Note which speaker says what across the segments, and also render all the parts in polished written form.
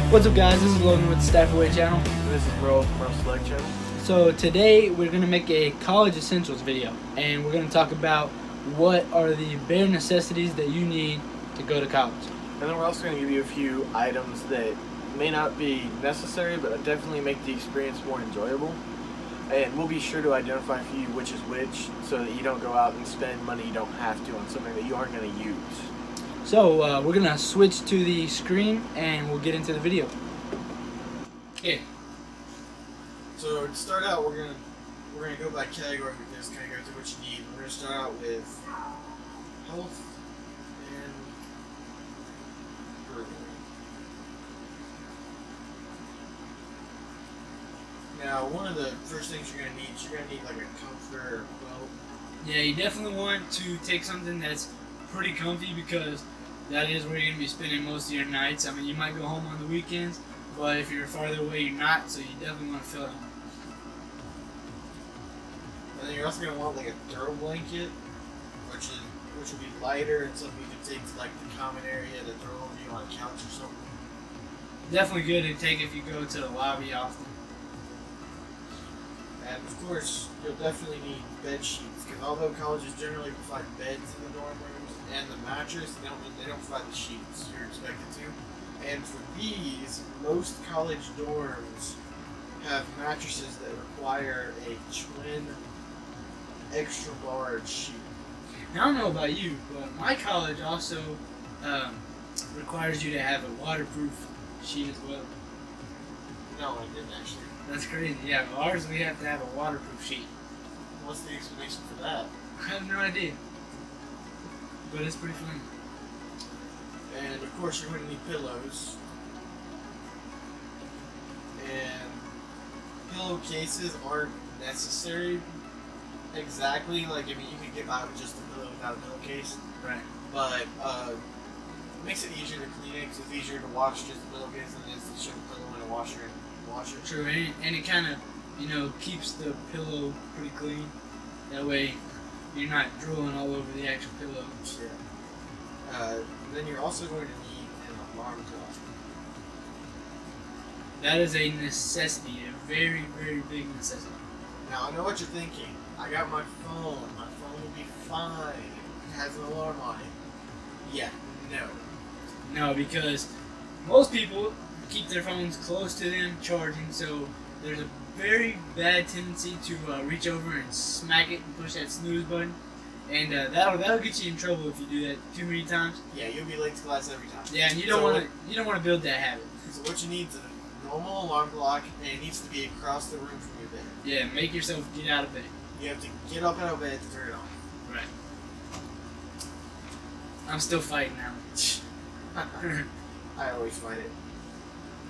Speaker 1: What's up, guys? This is Logan with the Staff Away channel.
Speaker 2: This is Merle from our Select channel.
Speaker 1: So today we're going to make a college essentials video, and we're going to talk about what are the bare necessities that you need to go to college.
Speaker 2: And then we're also going to give you a few items that may not be necessary, but definitely make the experience more enjoyable. And we'll be sure to identify for you which is which, so that you don't go out and spend money you don't have to on something that you aren't going to use.
Speaker 1: So we're going to switch to the screen and we'll get into the video. Okay.
Speaker 2: So to start out, we're gonna go by category. We're just gonna go through what you need. We're gonna start out with health and burglary. Now, one of the first things you're gonna need like a comforter or quilt.
Speaker 1: Yeah, you definitely want to take something that's pretty comfy, because that is where you're going to be spending most of your nights. I mean, you might go home on the weekends, but if you're farther away, you're not, so you definitely want to fill it home.
Speaker 2: And then you're also gonna want like a throw blanket, which will be lighter and something you can take to like the common area to throw over you on a couch or something.
Speaker 1: Definitely good to take if you go to the lobby often.
Speaker 2: And of course, you'll definitely need bed sheets, because although colleges generally provide beds in the dorm rooms and the mattress, they don't provide the sheets you're expected to. And for these, most college dorms have mattresses that require a twin extra large sheet.
Speaker 1: Now, I don't know about you, but my college also requires you to have a waterproof sheet as well.
Speaker 2: No, I didn't actually.
Speaker 1: That's crazy. Yeah, ours we have to have a waterproof sheet.
Speaker 2: What's the explanation for that?
Speaker 1: I have no idea, but it's pretty funny.
Speaker 2: And of course, you're going to need pillows. And pillowcases aren't necessary exactly. Like, I mean, you could get by with just a pillow without a pillowcase.
Speaker 1: Right.
Speaker 2: But it makes it easier to clean it, because it's easier to wash just a pillowcase than it is to shove a pillow in a washer and wash it.
Speaker 1: True, and it kind of, keeps the pillow pretty clean. That way, you're not drooling all over the actual pillow.
Speaker 2: Yeah. Then you're also going to need an alarm clock.
Speaker 1: That is a necessity, a very, very big necessity.
Speaker 2: Now, I know what you're thinking. I got my phone. My phone will be fine. It has an alarm on it. Yeah, no.
Speaker 1: No, because most people keep their phones close to them charging, so there's a very bad tendency to reach over and smack it and push that snooze button, and that'll get you in trouble if you do that too many times.
Speaker 2: Yeah, you'll be late to class every time.
Speaker 1: Yeah, and you don't want to build that habit.
Speaker 2: So what you need is a normal alarm clock, and it needs to be across the room from your bed.
Speaker 1: Yeah, make yourself get out of bed.
Speaker 2: You have to get up out of bed to turn it on.
Speaker 1: Right. I'm still fighting now.
Speaker 2: I always fight it.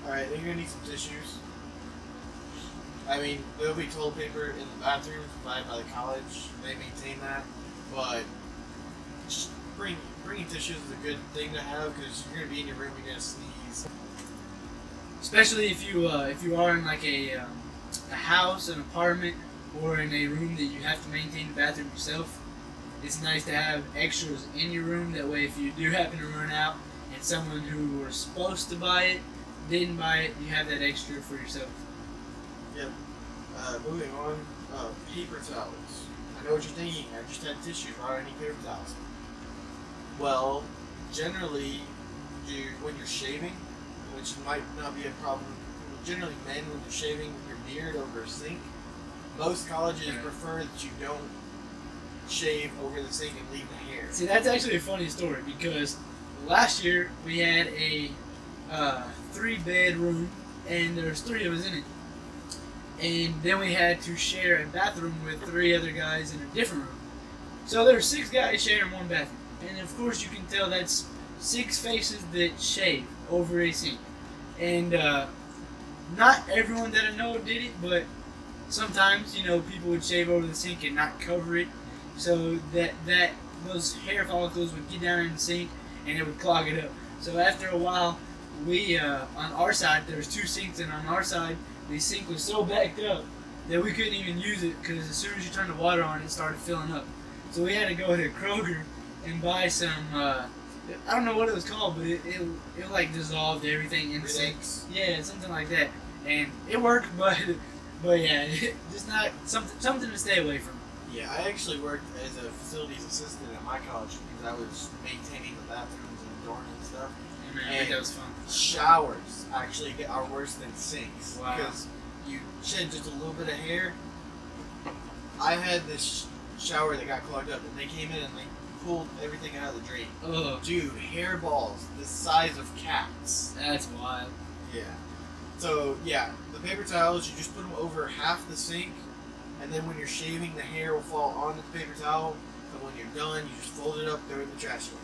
Speaker 2: Alright, then you're gonna need some tissues. I mean, there'll be toilet paper in the bathroom provided by the college. They maintain that. But just bringing tissues is a good thing to have, because you're gonna be in your room, you're gonna sneeze.
Speaker 1: Especially if you are in like a house, an apartment, or in a room that you have to maintain the bathroom yourself. It's nice to have extras in your room. That way, if you do happen to run out and someone who was supposed to buy it didn't buy it, you have that extra for yourself.
Speaker 2: Yep. Moving on, paper towels. I know what you're thinking. I just had tissues. Why do I need paper towels? Well, generally, when you're shaving, which might not be a problem, generally men, when you're shaving your beard over a sink, most colleges prefer that you don't shave over the sink and leave the hair.
Speaker 1: See, that's actually a funny story, because last year we had a 3-bed room, and there's 3 of us in it. And then we had to share a bathroom with 3 other guys in a different room. So there were 6 guys sharing one bathroom. And of course you can tell that's 6 faces that shave over a sink. And not everyone that I know did it, but sometimes, people would shave over the sink and not cover it, so that those hair follicles would get down in the sink and it would clog it up. So after a while, we on our side, there was 2 sinks, and on our side, the sink was so backed up that we couldn't even use it, because as soon as you turned the water on, it started filling up. So we had to go to Kroger and buy some I don't know what it was called, but it like dissolved everything in the sink.
Speaker 2: Relax.
Speaker 1: Yeah, something like that, and it worked, but yeah, just not something to stay away from.
Speaker 2: Yeah, I actually worked as a facilities assistant at my college because I was maintaining the bathrooms and the dorm and stuff.
Speaker 1: Man, I think that was fun.
Speaker 2: Showers actually are worse than sinks
Speaker 1: Wow.
Speaker 2: because you shed just a little bit of hair. I had this shower that got clogged up, and they came in and they pulled everything out of the drain.
Speaker 1: Oh,
Speaker 2: Dude, hairballs the size of cats.
Speaker 1: that's wild.
Speaker 2: Yeah. So yeah, the paper towels, you just put them over half the sink, and then when you're shaving, the hair will fall onto the paper towel. And when you're done, you just fold it up, throw it in the trash can.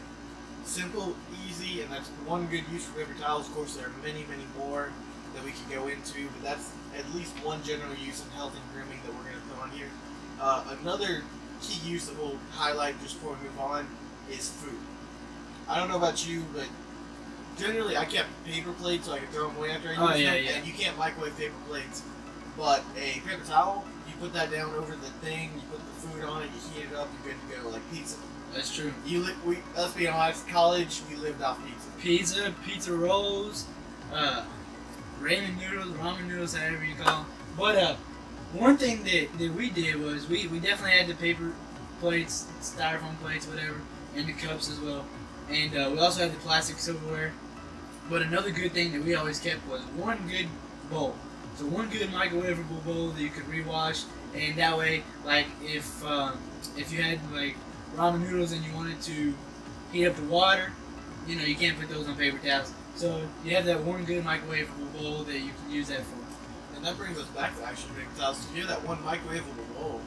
Speaker 2: Simple, easy, and that's one good use for paper towels. Of course, there are many, many more that we could go into, but that's at least one general use in health and grooming that we're going to put on here. Another key use that we'll highlight just before we move on is food. I don't know about you, but generally I kept paper plates so I could throw them away after I use them, and you can't microwave paper plates. But a paper towel, you put that down over the thing, you put the food on it, you heat it up, you're good to go, like pizza.
Speaker 1: That's true.
Speaker 2: Let's be honest, college, we lived off pizza.
Speaker 1: Pizza rolls, ramen noodles, however you call them. But one thing that we did was we definitely had the paper plates, styrofoam plates, whatever, and the cups as well. And we also had the plastic silverware. But another good thing that we always kept was one good bowl. So one good microwavable bowl that you could rewash, and that way, like if you had like ramen noodles and you wanted to heat up the water, you know, you can't put those on paper towels. So you have that one good microwavable bowl that you can use that for.
Speaker 2: And that brings us back to actually paper towels. So you have that one microwavable bowl.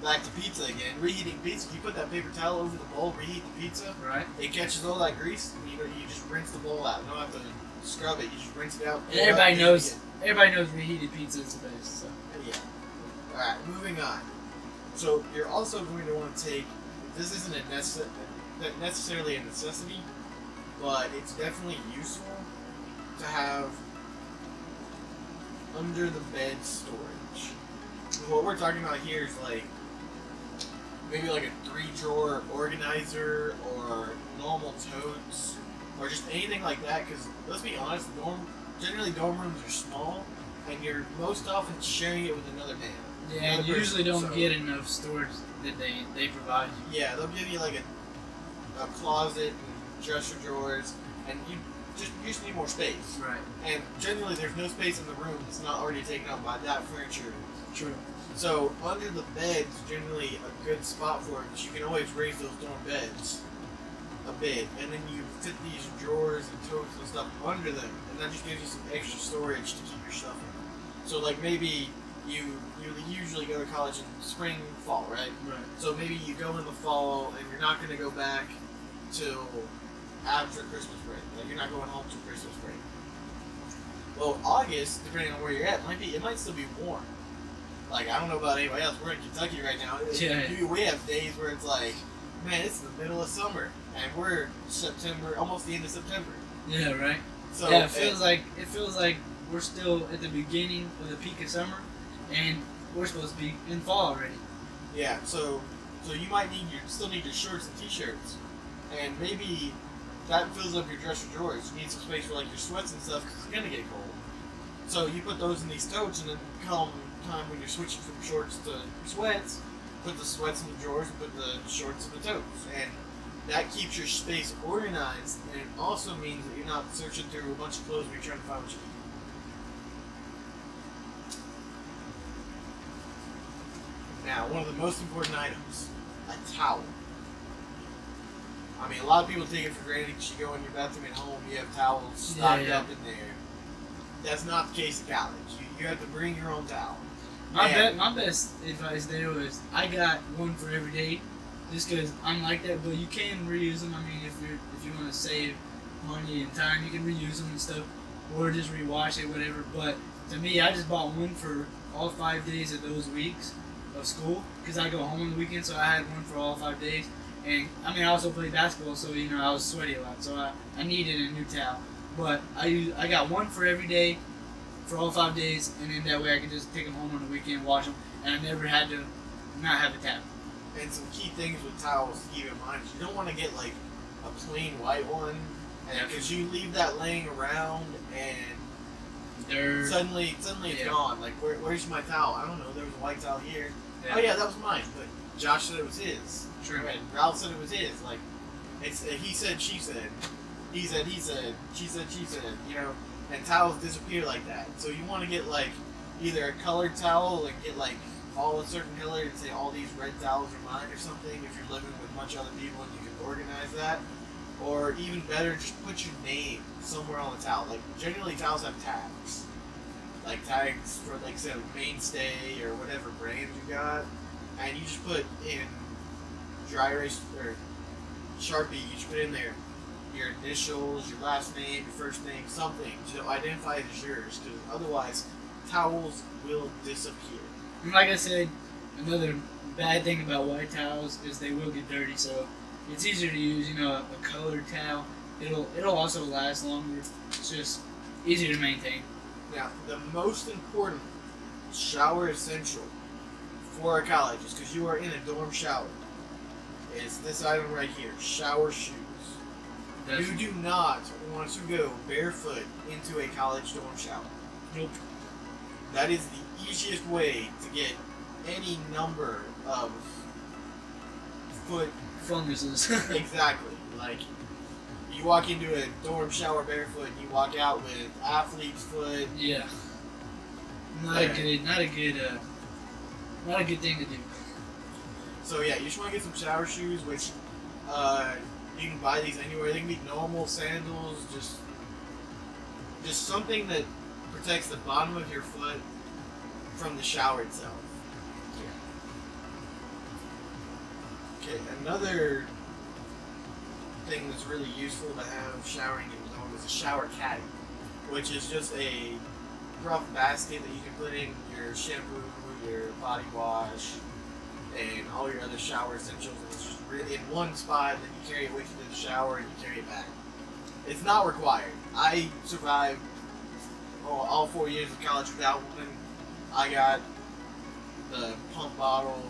Speaker 2: Back to pizza again. Reheating pizza. You put that paper towel over the bowl, reheat the pizza.
Speaker 1: Right.
Speaker 2: It catches all that grease. You just rinse the bowl out. You don't have to scrub it. You just rinse it out.
Speaker 1: And everybody knows reheated pizza is the best. So.
Speaker 2: Yeah. All right. Moving on. So you're also going to want to take. This isn't necessarily a necessity, but it's definitely useful to have under the bed storage. What we're talking about here is like maybe like a 3-drawer organizer or normal totes or just anything like that. Because let's be honest, generally dorm rooms are small, and you're most often sharing it with another man.
Speaker 1: Yeah, and you usually don't get enough storage that they provide you.
Speaker 2: Yeah, they'll give you like a closet and dresser drawers, and you just need more space.
Speaker 1: Right.
Speaker 2: And generally, there's no space in the room that's not already taken up by that furniture.
Speaker 1: True.
Speaker 2: So under the bed's generally a good spot for it, because you can always raise those dorm beds a bit, and then you fit these drawers and totes and stuff under them, and that just gives you some extra storage to keep your stuff in. So like maybe you usually go to college in spring, fall, right?
Speaker 1: Right.
Speaker 2: So maybe you go in the fall and you're not going to go back till after Christmas break. Like you're not going home till Christmas break. Well, August, depending on where you're at, it might still be warm. Like I don't know about anybody else. We're in Kentucky right now.
Speaker 1: Yeah.
Speaker 2: We have days where it's like, man, it's the middle of summer and we're September, almost the end of September.
Speaker 1: Yeah. Right.
Speaker 2: So
Speaker 1: yeah, it feels like we're still at the beginning of the peak of summer, and we're supposed to be in fall already.
Speaker 2: Yeah, so you might still need your shorts and t-shirts, and maybe that fills up your dresser drawers. You need some space for like your sweats and stuff because it's gonna get cold. So you put those in these totes, and then come time when you're switching from shorts to sweats, put the sweats in the drawers and put the shorts in the totes, and that keeps your space organized, and it also means that you're not searching through a bunch of clothes when you're trying to find what you need. Now, one of the most important items, a towel. I mean, a lot of people take it for granted because you go in your bathroom at home, you have towels stocked up in there. That's not the case at college. You have to bring your own towel.
Speaker 1: My best advice there was I got one for every day, just because I'm like that. But you can reuse them. I mean, if you want to save money and time, you can reuse them and stuff, or just rewash it, whatever. But to me, I just bought one for all 5 days of those weeks of school, because I go home on the weekend, so I had one for all 5 days. And I mean, I also played basketball, so you know I was sweaty a lot, so I needed a new towel. But I got one for every day, for all 5 days, and then that way I could just take them home on the weekend, wash them, and I never had to not have a towel.
Speaker 2: And some key things with towels to keep in mind is you don't want to get like a plain white one, and because you leave that laying around and suddenly it's gone. Like where's my towel? I don't know. There was a white towel here. Yeah. Oh yeah, that was mine. But Josh said it was his.
Speaker 1: True.
Speaker 2: And Ralph said it was his. Like it's he said, she said, he said, she said, she said. You know, and towels disappear like that. So you want to get like either a colored towel, like get like all a certain color and say all these red towels are mine or something. If you're living with a bunch of other people and you can organize that. Or even better, just put your name somewhere on the towel. Like generally towels have tags. Like tags for like say Mainstay or whatever brand you got. And you just put in dry erase or Sharpie, you just put in there your initials, your last name, your first name, something to identify it as yours, because otherwise towels will disappear.
Speaker 1: And like I said, another bad thing about white towels is they will get dirty, so it's easier to use, a colored towel. It'll also last longer. It's just easier to maintain.
Speaker 2: Now, the most important shower essential for our colleges, because you are in a dorm shower, is this item right here: shower shoes. You do not want to go barefoot into a college dorm shower.
Speaker 1: Nope.
Speaker 2: That is the easiest way to get any number of foot
Speaker 1: funguses.
Speaker 2: Exactly. Like, you walk into a dorm shower barefoot, and you walk out with athlete's foot.
Speaker 1: Yeah. Not a good thing to do.
Speaker 2: So yeah, you just want to get some shower shoes, which you can buy these anywhere. They can be normal sandals, just something that protects the bottom of your foot from the shower itself. Yeah. Okay, another thing that's really useful to have showering in home is a shower caddy, which is just a rough basket that you can put in your shampoo, your body wash, and all your other shower essentials. And it's just really in one spot, then you carry it with you to the shower and you carry it back. It's not required. I survived all 4 years of college without one. I got the pump bottle,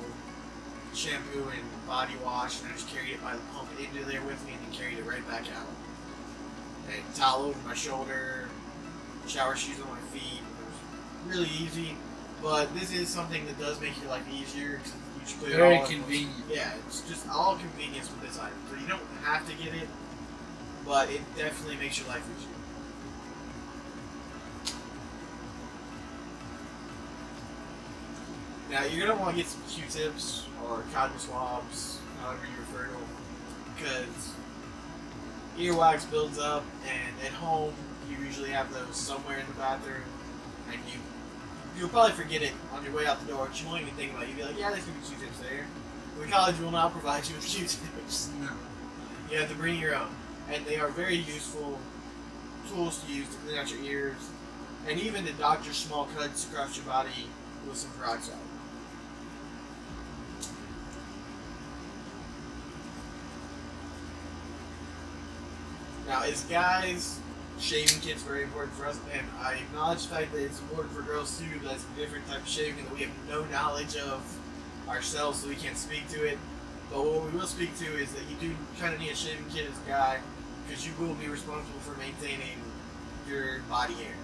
Speaker 2: shampoo, and body wash, and I just carried it by the pump into there with me and then carried it right back out. And towel over my shoulder, shower shoes on my feet. It was really easy, but this is something that does make your life easier. You just put
Speaker 1: very
Speaker 2: it all
Speaker 1: convenient.
Speaker 2: Yeah, it's just all convenience with this item. So you don't have to get it, but it definitely makes your life easier. Now you're gonna want to get some Q-tips or cotton swabs, however you refer to them, because earwax builds up, and at home you usually have those somewhere in the bathroom, and you'll probably forget it on your way out the door, but you won't even think about it. You'll be like, yeah, there's gonna be Q-tips there. The college will not provide you with Q-tips.
Speaker 1: No.
Speaker 2: You have to bring your own, and they are very useful tools to use to clean out your ears, and even to doctor small cuts across your body with some peroxide. Now, as guys, shaving kit's very important for us, and I acknowledge the fact that it's important for girls too. That's a different type of shaving that we have no knowledge of ourselves, so we can't speak to it. But what we will speak to is that you do kind of need a shaving kit as a guy, because you will be responsible for maintaining your body hair,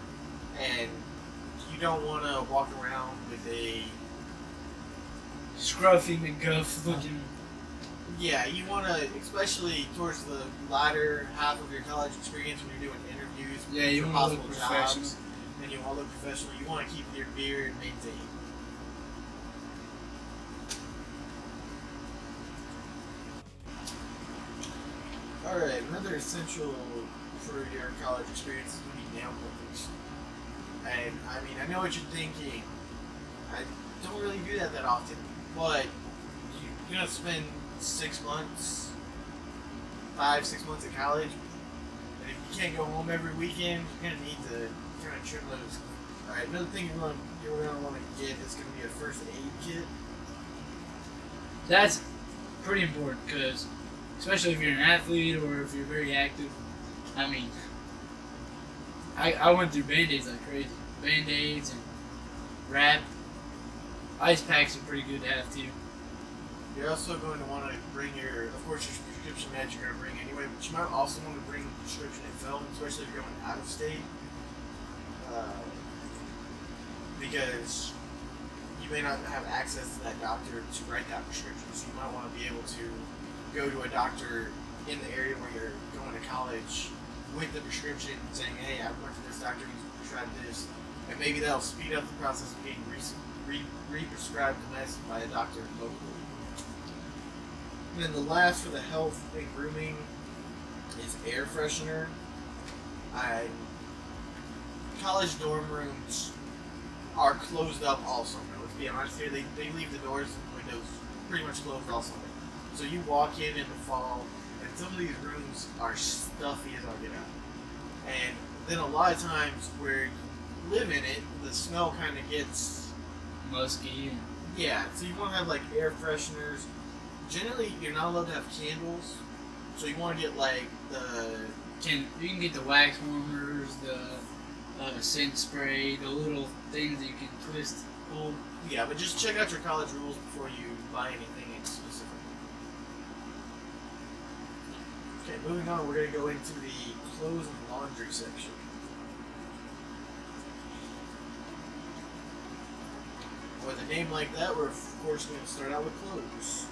Speaker 2: and you don't want to walk around with a
Speaker 1: scruffy McGuff looking.
Speaker 2: Yeah, you want to, especially towards the latter half of your college experience when you're doing interviews
Speaker 1: yeah, you
Speaker 2: for
Speaker 1: want to
Speaker 2: possible
Speaker 1: look
Speaker 2: jobs,
Speaker 1: professional.
Speaker 2: and you want to look professional. You want to keep your beard maintained. Alright, another essential for your college experience is going to be nail clippers. And, I mean, I know what you're thinking. I don't really do that often, but you're going to spend 6 months, 5-6 months at college, and if you can't go home every weekend, you're going to need to kind of trim those. Alright, another thing you're going to want to get is going to be a first aid kit.
Speaker 1: That's pretty important, because especially if you're an athlete or if you're very active. I mean, I went through Band-Aids like crazy. Band-Aids and wrap. Ice packs are pretty good to have too.
Speaker 2: You're also going to want to bring of course, your prescription meds you're going to bring anyway, but you might also want to bring the prescription itself, especially if you're going out of state, because you may not have access to that doctor to write that prescription. So you might want to be able to go to a doctor in the area where you're going to college with the prescription, saying, "Hey, I went to this doctor, he's prescribed this," and maybe that'll speed up the process of getting re-prescribed the medicine by a doctor locally. And then the last for the health and grooming is air freshener. College dorm rooms are closed up all summer. Let's be honest here, they leave the doors and windows pretty much closed all summer. So you walk in the fall, and some of these rooms are stuffy as all get out. And then a lot of times where you live in it, the smell kind of gets
Speaker 1: musky.
Speaker 2: Yeah, so you want to have like air fresheners. Generally, you're not allowed to have candles, so you want to get like
Speaker 1: you can get the wax warmers, the scent spray, the little things that you can twist, pull.
Speaker 2: Yeah, but just check out your college rules before you buy anything in specific. Okay, moving on, we're going to go into the clothes and laundry section. With a name like that, we're of course going to start out with clothes.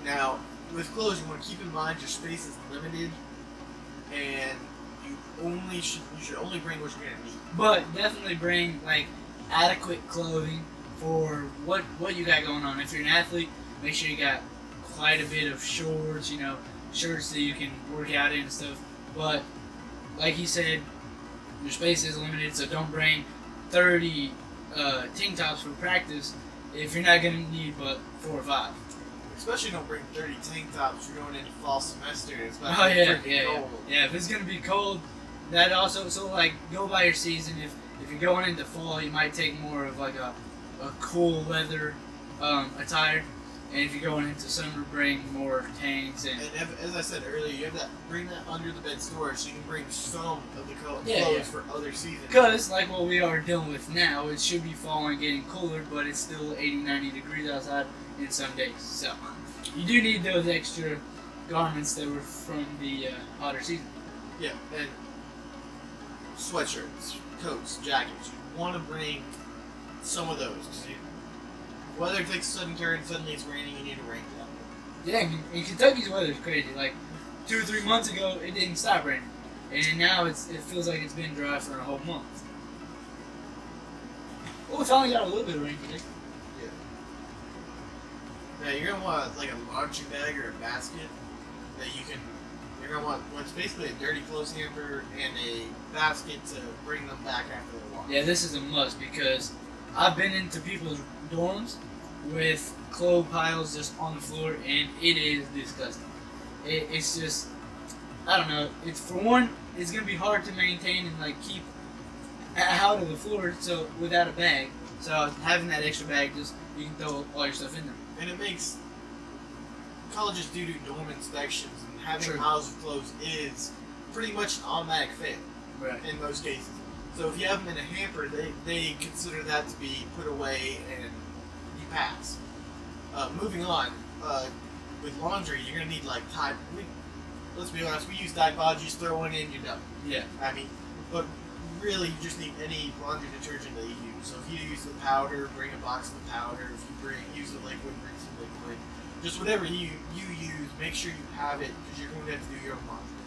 Speaker 2: Now, with clothes, you want to keep in mind your space is limited, and you should only bring what you're gonna need.
Speaker 1: But definitely bring like adequate clothing for what you got going on. If you're an athlete, make sure you got quite a bit of shorts, shirts that you can work out in and stuff. But like he said, your space is limited, so don't bring 30 tank tops for practice if you're not gonna need but 4 or 5.
Speaker 2: Especially don't bring 30 tank tops. You're going into fall semester. It's about
Speaker 1: cold.
Speaker 2: Yeah,
Speaker 1: if it's gonna be cold, that also go by your season. If you're going into fall, you might take more of like a cool weather attire, and if you're going into summer, bring more tanks and
Speaker 2: as I said earlier, you have that bring that under the bed storage so you can bring some of the clothes for other seasons.
Speaker 1: Because like what we are dealing with now, it should be fall and getting cooler, but it's still 80-90 degrees outside in some days. So you do need those extra garments that were from the hotter season.
Speaker 2: Yeah, and sweatshirts, coats, jackets. You want to bring some of those. Weather takes a sudden turn, suddenly it's raining, you need a rain jacket.
Speaker 1: Yeah, in Kentucky's weather is crazy. Like 2 or 3 months ago, it didn't stop raining, and now it feels like it's been dry for a whole month. Well, we finally got a little bit of rain today.
Speaker 2: Yeah. Now you're gonna want like a laundry bag or a basket that you're gonna want what's basically a dirty clothes hamper and a basket to bring them back after the wash.
Speaker 1: Yeah, this is a must because I've been into people's dorms with clothes piles just on the floor, and it is disgusting. It's just, I don't know. It's for one, it's gonna be hard to maintain and like keep out of the floor. So without a bag, so having that extra bag, just you can throw all your stuff in there.
Speaker 2: And it makes colleges do dorm inspections, and having
Speaker 1: True.
Speaker 2: piles of clothes is pretty much an automatic fail in most cases. So if you have them in a hamper, they consider that to be put away and you pass. Moving on, with laundry, you're gonna need like Tide. Let's be honest, we use Tide Pods. You just throw one in, you're done.
Speaker 1: Yeah.
Speaker 2: I mean, but really, you just need any laundry detergent that you use. So if you use the powder, bring a box of the powder. If you use the liquid, bring some liquid. Just whatever you use, make sure you have it because you're going to have to do your own laundry.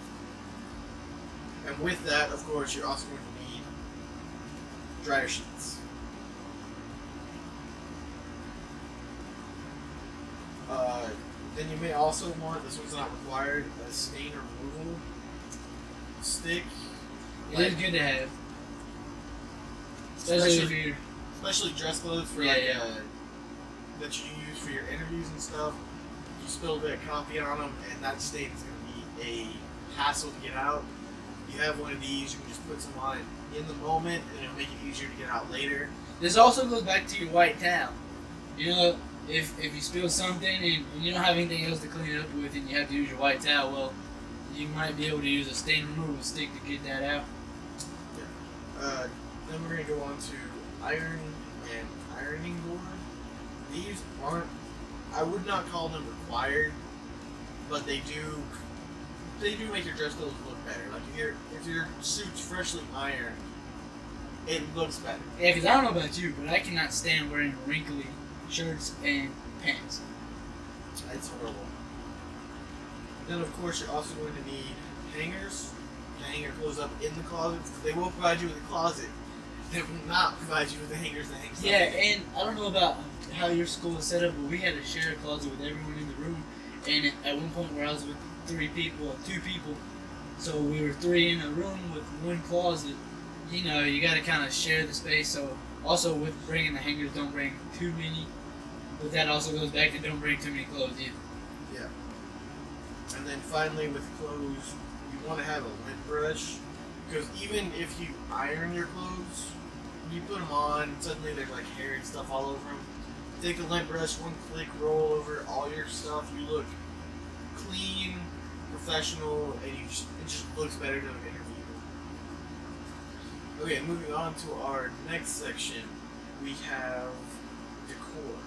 Speaker 2: And with that, of course, you're also going to need dryer sheets. Then you may also want, this one's not required, a stain removal stick.
Speaker 1: It is good to have. Especially
Speaker 2: dress clothes for that you use for your interviews and stuff. You spill a bit of coffee on them, and that stain is going to be a hassle to get out. You have one of these, you can just put some on it in the moment, and it'll make it easier to get out later.
Speaker 1: This also goes back to your white towel. If you spill something and you don't have anything else to clean it up with, and you have to use your white towel, well, you might be able to use a stain removal stick to get that out.
Speaker 2: Yeah. Then we're going to go on to iron and ironing board. These aren't I would not call them required, but they do make your dress clothes look better. Like if your suit's freshly ironed, it looks better.
Speaker 1: Yeah, because I don't know about you, but I cannot stand wearing wrinkly shirts and pants.
Speaker 2: It's horrible. Then of course you're also going to need hangers to hang your clothes up in the closet. They will provide you with a closet. They will not provide you with the hangers to hang stuff
Speaker 1: Yeah,
Speaker 2: in.
Speaker 1: and I don't know about how your school is set up, but we had to share a closet with everyone in the room. And at one point where I was with two people, so we were 3 in a room with one closet. You know, you got to kind of share the space. So also with bringing the hangers, don't bring too many. But that also goes back to don't bring too many clothes either.
Speaker 2: Yeah. And then finally with clothes, you want to have a lint brush, because even if you iron your clothes, you put them on, suddenly there's like hair and stuff all over them. Take a lint brush, one click, roll over all your stuff. You look clean, professional, and it just looks better to an interview. Okay, moving on to our next section, we have decor.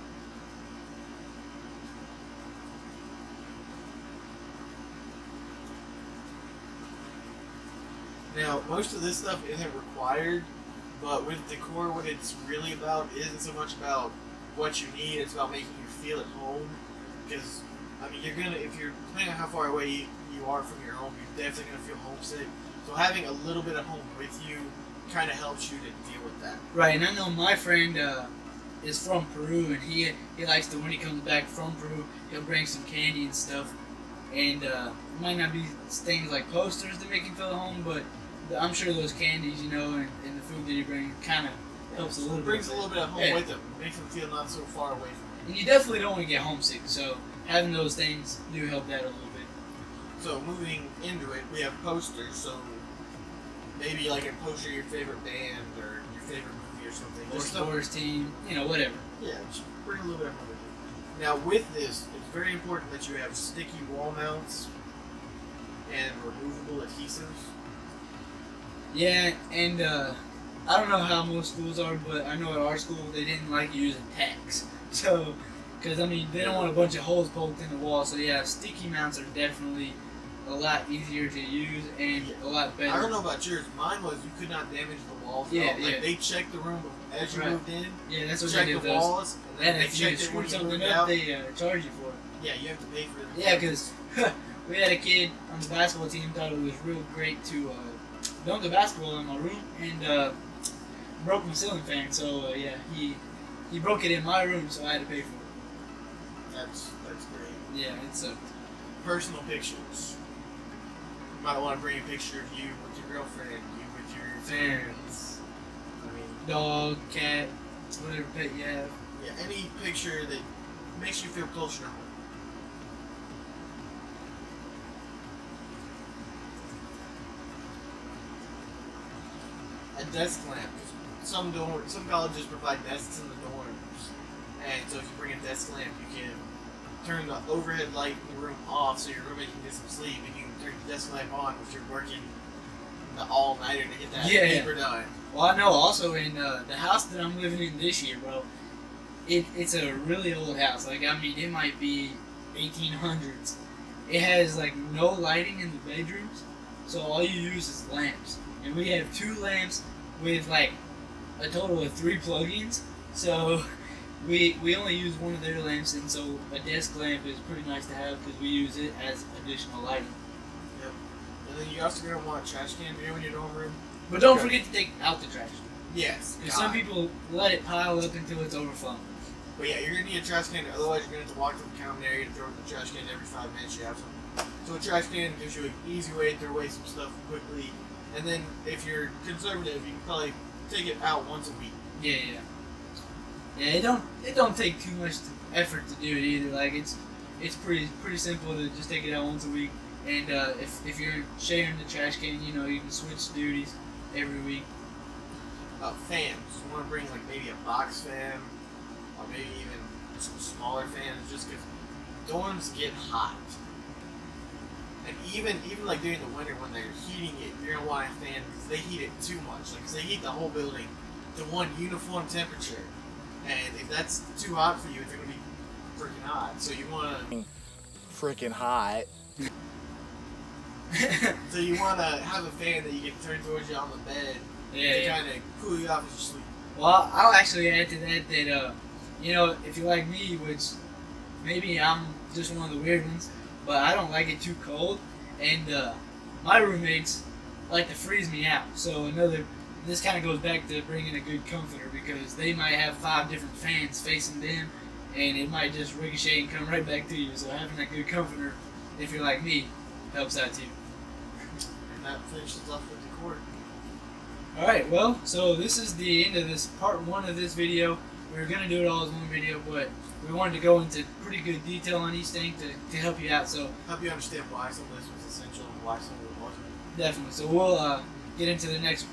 Speaker 2: Now, most of this stuff isn't required, but with decor, what it's really about isn't so much about what you need, it's about making you feel at home. Because, I mean, if you're, depending on how far away you are from your home, you're definitely going to feel homesick. So having a little bit of home with you kind of helps you to deal with that.
Speaker 1: Right, and I know my friend is from Peru, and he likes to, when he comes back from Peru, he'll bring some candy and stuff. And it might not be things like posters to make him feel at home, but I'm sure those candies, you know, and the food that you bring kind of helps a little bit.
Speaker 2: Brings a little bit of home with them. Makes them feel not so far away from it.
Speaker 1: And you definitely don't want to get homesick, so having those things do help that a little bit.
Speaker 2: So moving into it, we have posters. So maybe like a poster of your favorite band or your favorite movie or something.
Speaker 1: Or sports team, you know, whatever.
Speaker 2: Yeah, just bring a little bit of home with you. Now with this, it's very important that you have sticky wall mounts and removable adhesives.
Speaker 1: Yeah, and I don't know how most schools are, but I know at our school they didn't like using tacks. So, because I mean, they don't want a bunch of holes poked in the wall. So yeah, sticky mounts are definitely a lot easier to use and a lot better.
Speaker 2: I don't know about yours. Mine was you could not damage the walls.
Speaker 1: Yeah,
Speaker 2: at all. Like,
Speaker 1: yeah.
Speaker 2: They checked the room as you moved in.
Speaker 1: Yeah, that's what
Speaker 2: check
Speaker 1: they did.
Speaker 2: the walls, and then
Speaker 1: And
Speaker 2: they
Speaker 1: if you
Speaker 2: checked it when
Speaker 1: screw
Speaker 2: you moved
Speaker 1: something up,
Speaker 2: out.
Speaker 1: they charge you for it.
Speaker 2: Yeah, you have to pay for it.
Speaker 1: Yeah, because we had a kid on the basketball team thought it was real great to dunk a basketball in my room and broke my ceiling fan. So yeah, he broke it in my room, so I had to pay for it.
Speaker 2: That's great.
Speaker 1: Yeah, it's a
Speaker 2: Personal pictures. You might want to bring a picture of you with your girlfriend, you with your parents. I mean,
Speaker 1: dog, cat, whatever pet you have.
Speaker 2: yeah, any picture that makes you feel closer to home. A desk lamp. Some colleges provide desks in the dorms, and so if you bring a desk lamp, you can turn the overhead light in the room off so your roommate can get some sleep, and you can turn the desk lamp on if you're working the all-nighter to get that paper done.
Speaker 1: Well, I know also in the house that I'm living in this year, bro, it's a really old house. Like, I mean, it might be 1800s. It has, like, no lighting in the bedrooms, so all you use is lamps. And we have 2 lamps with, like, a total of 3 plugins. So we only use one of their lamps, and so a desk lamp is pretty nice to have because we use it as additional lighting.
Speaker 2: Yep. And then you also gonna want a trash can in your dorm room.
Speaker 1: But don't forget to take out the trash.
Speaker 2: Yes.
Speaker 1: Because some people let it pile up until it's overflowing.
Speaker 2: But yeah, you're gonna need a trash can. Otherwise, you're gonna have to walk to the common area to throw in the trash can every 5 minutes. You have some. So a trash can gives you an easy way to throw away some stuff quickly. And then if you're conservative, you can probably take it out once a week.
Speaker 1: Yeah. It don't take too much effort to do it either. Like it's pretty simple to just take it out once a week. And if you're sharing the trash can, you know, you can switch duties every week.
Speaker 2: Fans. You want to bring like maybe a box fan, or maybe even some smaller fans, just because dorms get hot. And even like during the winter when they're heating it, you're gonna want a fan because they heat it too much. Like, 'cause they heat the whole building to one uniform temperature. And if that's too hot for you, it's gonna be freaking hot. So you want to freaking hot. So you want to have a fan that you can turn towards you on the bed to kind of cool you off as you sleep.
Speaker 1: Well, I'll actually add to that you know, if you're like me, which maybe I'm just one of the weird ones, but I don't like it too cold, and my roommates like to freeze me out. So this kind of goes back to bringing a good comforter, because they might have 5 different fans facing them, and it might just ricochet and come right back to you. So having a good comforter, if you're like me, helps out too.
Speaker 2: And that finishes off with the cord.
Speaker 1: Alright, well, so this is the end of this part 1 of this video. We were going to do it all as one video, but we wanted to go into pretty good detail on each thing to help you out. So
Speaker 2: help you understand why some of this was essential and why some of it wasn't.
Speaker 1: Definitely. So we'll get into the next